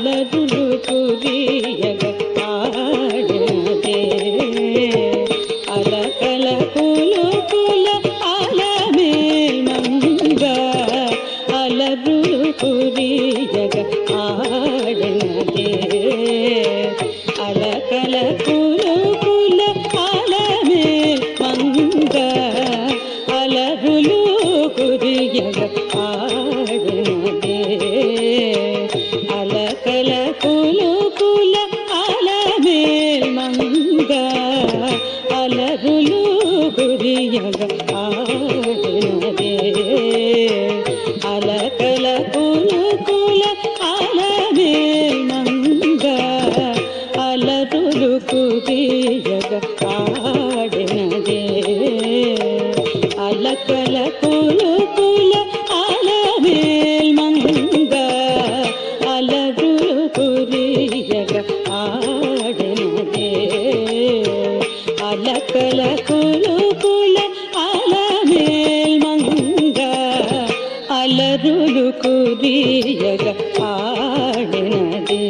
అలరులు కురియగ ఆడినదే అలకల కులు కుల అలమేల్ మంగ అలరులు కురియగ ఆడినదే అలకల కులు కుల అలమేల్ మంగ అలరులు కురియగ ఆడినదే అలకల కులు కుల అలమేల్ మంగ అలరులు కురియగ ఆడినదే అలకల కులు కుల అలమేల్ మంగ అలరులు కురియగ ఆడినదే అలకల కులు కుల అలమేల్ మంగ అలరులు కురియగ ఆడినదే అలకల కులు కుల అలమేల్ మంగ అలరులు కురియగ ఆడినదే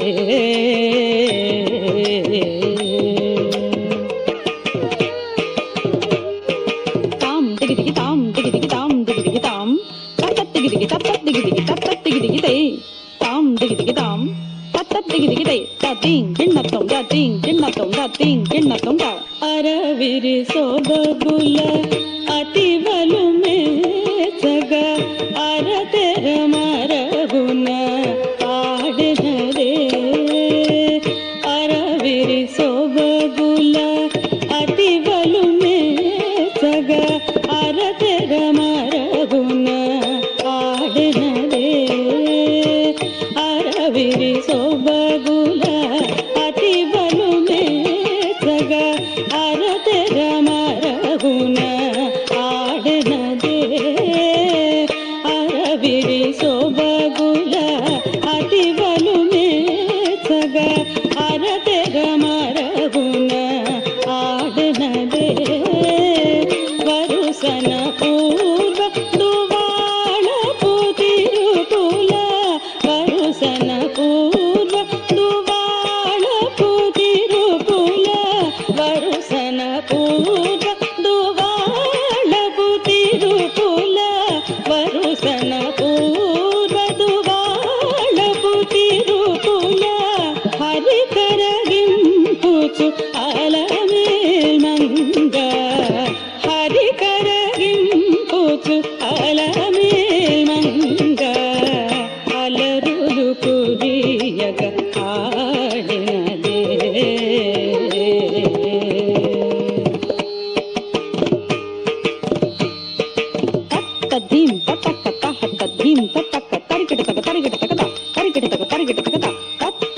అరవిరి సోబగుల అతివలు మేచగ అరతెర మరగున ఆడినదే అరవిరి సోబగుల అతివలు మేచగ అరతెర మరగున ఆడినదే అరవిరి సోబగుల అతివలు మేచగ అరతెర మరగున ఆడినదే అరవిరి సోబగుల అతివలు మేచగ అరతెర మరగున ఆడినదే వరుసన పూర్వ దువాళపు తిరుపుల వరుసన పూర్వ దువాళపు తిరుపుల వరుసన పూర్వ దువాళపు తిరుపుల వరుసన పూర్వ దువాళపు తిరుపుల హరి కరగింపుచు అలమేల్ మంగ హరి కరగింపుచు అలమేల్ మంగ అలరులు కురియగ ఆడినదే తద్దీం తట్టక్క తహత్త ధీం తట్టక్క తరికిట తగ తరికిట తగద తరికిట తగ తరికిట తగద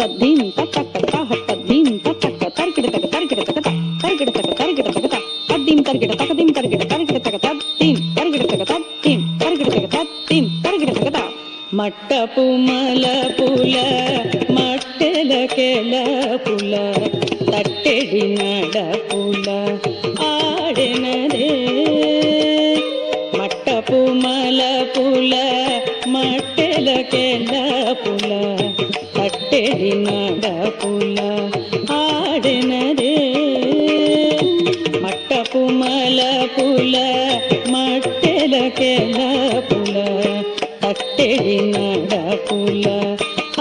తద్దీం తట్టక్క తహత్త ధీం తట్టక్క తరికిట తగ తరికిట తగద తరికిట తగ తరికిట తగద తద్దీం తరికిట తగదీం తరికిట తరికిట తగ తద్దీం తరికిట తగ తద్దీం తరికిట తగ తద్దీం తరికిట తగద మట్టపు మలపుల మట్టెల కెలపుల తట్టెడి నడపుల ఆడినదే మట్టపు మలపుల మట్టెల కెలపుల తట్టెడి నడపుల ఆడినదే మట్టపు మలపుల మట్టెల కెలపుల తట్టెడి నడపుల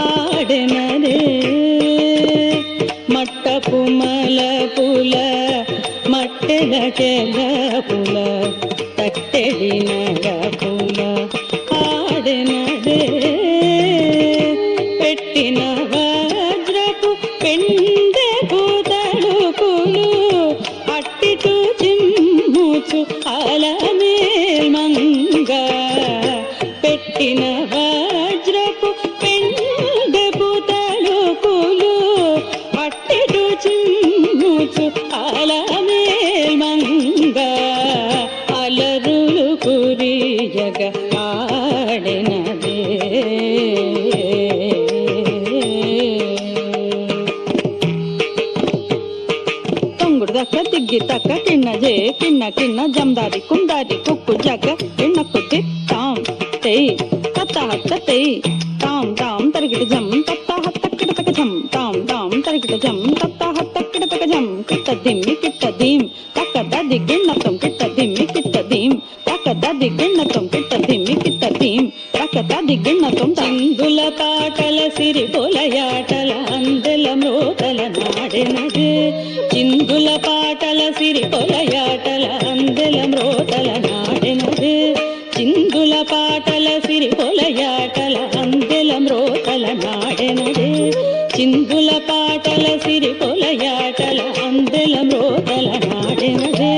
ఆడినదే మట్టపు మలపుల మట్టెల కెలపుల తట్టెడి నడపుల ఆడినదే పెట్టిన వజ్రపు పెండెపు తడుపులు అట్టిటు చిమ్ముచు అలమేల్ మంగ పెట్టిన వజ్రపు పెండెపు తడుపులు అట్టిటు చిమ్ముచు అలమేల్ మంగ అలరులు కురియగ ఆడినదే తొంగుడు దక్క దిగ్గి తక్క కిన్న జే కిన్న కిన్న జందారి కుందారి కుక్కు జగ కిన్న కుద్ది తాం తెయ్ తత్త హత్త తెయ్ తాం తాం తరిగిడి జం తత్త హత్త జం తత్త హత్త కిట జం కిట్ట దిమ్మి కిట్ట దీం తక్క దది గిన్నతం కిట్ట దిమ్మి కిట్ట దీం తక్క దది గిన్నతం కిట్ట దిమ్మి కిట్ట దీం తక్క దది గిన్నతం చిందుల పాటల సిరి పొలయాటల అందెల మ్రోతల నాడెనదే చిందుల పాటల సిరి పొలయాటల అందెల మ్రోతల నాడెనదే చిందుల పాటల సిరి పొలయాటల అందెల మ్రోతల నాడెనదే చిందుల పాటల సిరి పొలయాటల అందెల మ్రోతల నాడెనదే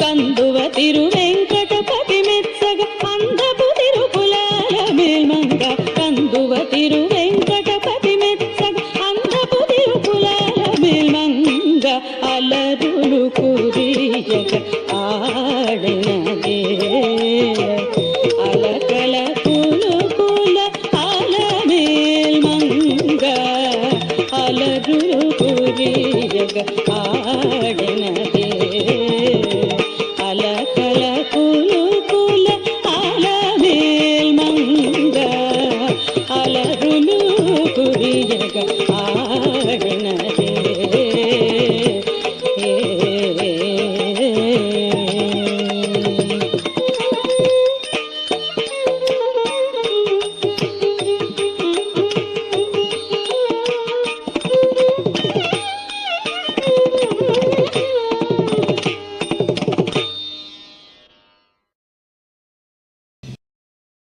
కందువ తిరు వెంకటపతి మెచ్చగ అందపు తిరుపులాల మేల్మంగ కందువ తిరు వెంకటపతి మెచ్చగ అందపు తిరుపులాల మేల్మంగ అలరులు కురియగ ఆడెనదే అలకల కులుకుల అలమేల్మంగ అలరులు కురియగ ఆడెనదే అలకల కులుకుల అలమేల్మంగ అలరులు కురియగ ఆడెనదే